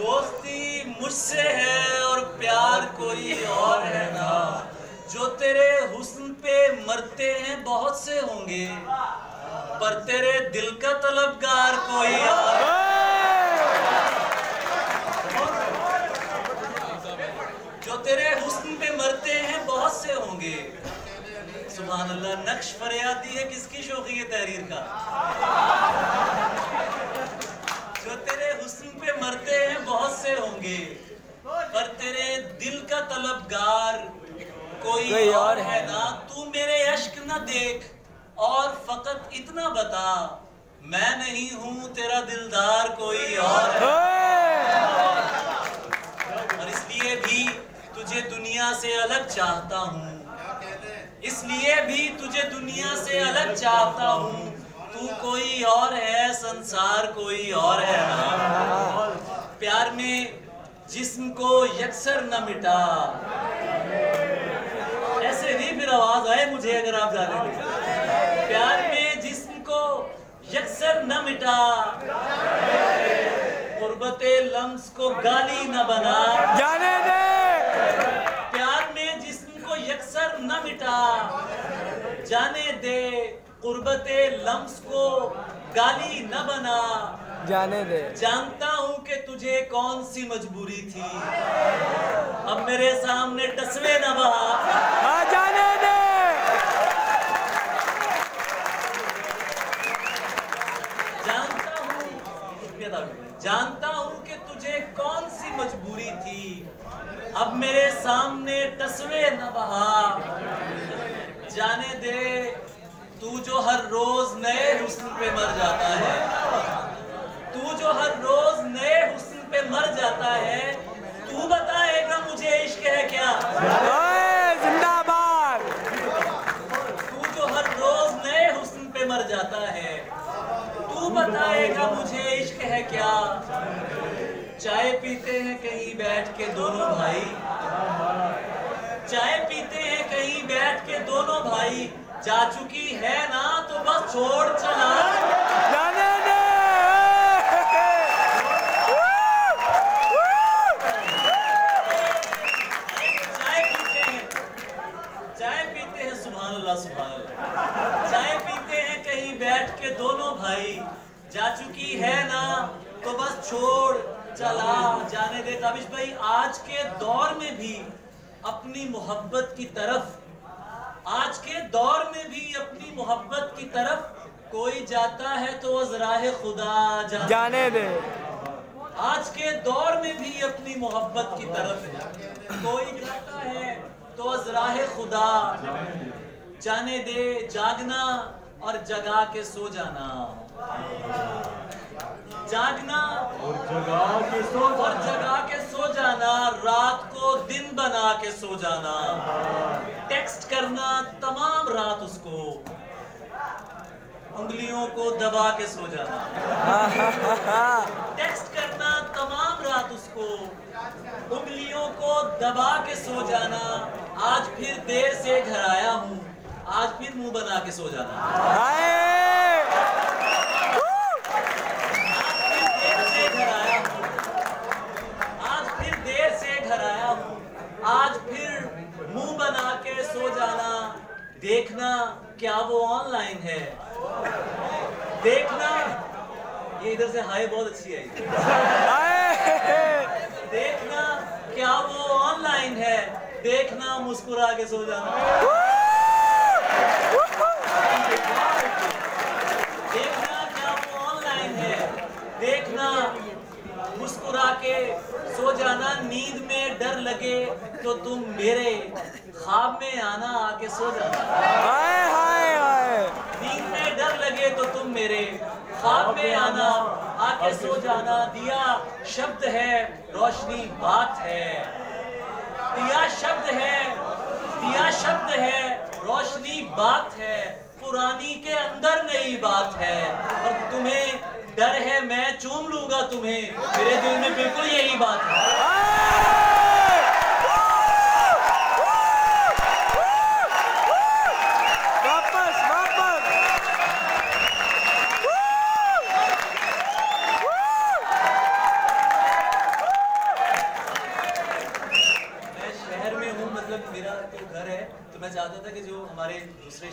दोस्ती मुझसे है और प्यार कोई और है ना। जो तेरे हुस्न पे मरते हैं बहुत से होंगे, पर तेरे दिल का तलबगार कोई और। जो तेरे हुस्न पे मरते हैं बहुत से होंगे। सुभान अल्लाह, नक्श फरियादी है किसकी शौकी है तहरीर का। जो तेरे हुस्न पे मरते हैं बहुत से होंगे, पर तेरे दिल का तलबगार कोई और है ना। तू मेरे अश्क न देख और फकत इतना बता, मैं नहीं हूं तेरा दिलदार कोई और है। और इसलिए भी तुझे दुनिया से अलग चाहता हूँ, इसलिए भी तुझे दुनिया से अलग चाहता हूँ। तू कोई और है, संसार कोई और है ना। प्यार में जिस्म को यकसर न मिटा, ऐसे नहीं फिर आवाज आए मुझे अगर आप जाने। प्यार में जिस्म को यकसर न मिटा, गुर्बते लम्स को गाली न बना। जाने दे। प्यार में जिस्म को यकसर न मिटा, जाने दे। गुर्बते लम्स को गाली न बना, जाने दे। जानता हूँ कि तुझे कौन सी मजबूरी थी, अब मेरे सामने टसवे न बहा। जाने दे। जानता हूँ कि तुझे कौन सी मजबूरी थी, अब मेरे सामने टसवे न बहा। जाने दे, तू जो हर रोज नए हुस्न पे मर जाता है, तू जो हर रोज नए हुस्न पे मर जाता है, तू बताएगा मुझे इश्क है क्या। जिंदाबाद। तू जो हर रोज नए हुस्न पे मर जाता है, तू बताएगा मुझे इश्क है क्या। चाय पीते हैं कहीं बैठ के दोनों भाई, चाय पीते हैं कहीं बैठ के दोनों भाई। जा चुकी है ना तो बस छोड़ चला। जाने दे। चाय पीते हैं सुभान अल्लाह सुभान अल्लाह। चाय पीते हैं कहीं बैठ के दोनों भाई। जा चुकी है ना तो बस छोड़ चला। जाने दे। ताबिश भाई, आज के दौर में भी अपनी मोहब्बत की तरफ, आज के दौर में भी अपनी मोहब्बत की तरफ कोई जाता है तो अज़राहे खुदा जाने दे। आज के दौर में भी अपनी मोहब्बत की तरफ कोई जाता है तो अज़राहे खुदा जाने दे। जागना और जगा के सो जाना, जागना और जगा के सो जाना, रात को दिन बना के सो जाना। टेक्स्ट करना तमाम रात उसको, उंगलियों को दबा के सो जाना। टेक्स्ट करना तमाम रात उसको, उंगलियों को दबा के सो जाना। आज फिर देर से घर आया हूँ, आज फिर मुंह बना के सो जाना। आज फिर मुंह बना के सो जाना। देखना क्या वो ऑनलाइन है, देखना। ये इधर से हाय बहुत अच्छी है। देखना क्या वो ऑनलाइन है, देखना मुस्कुरा के सो जाना। देखना क्या वो ऑनलाइन है, देखना मुस्कुरा के सो जाना। नींद में डर लगे तो तुम मेरे ख्वाब में आना, आके सो जाना। नींद में डर लगे तो तुम मेरे ख्वाब में आना, आके सो जाना। दिया शब्द है, रोशनी बात है। दिया शब्द है, दिया शब्द है, रोशनी बात है। पुरानी के अंदर नई बात है। और तुम्हें डर है मैं चूम लूंगा तुम्हें, मेरे दिल में बिल्कुल यही बात है। मेरा जो घर है, तो मैं चाहता था कि जो हमारे दूसरे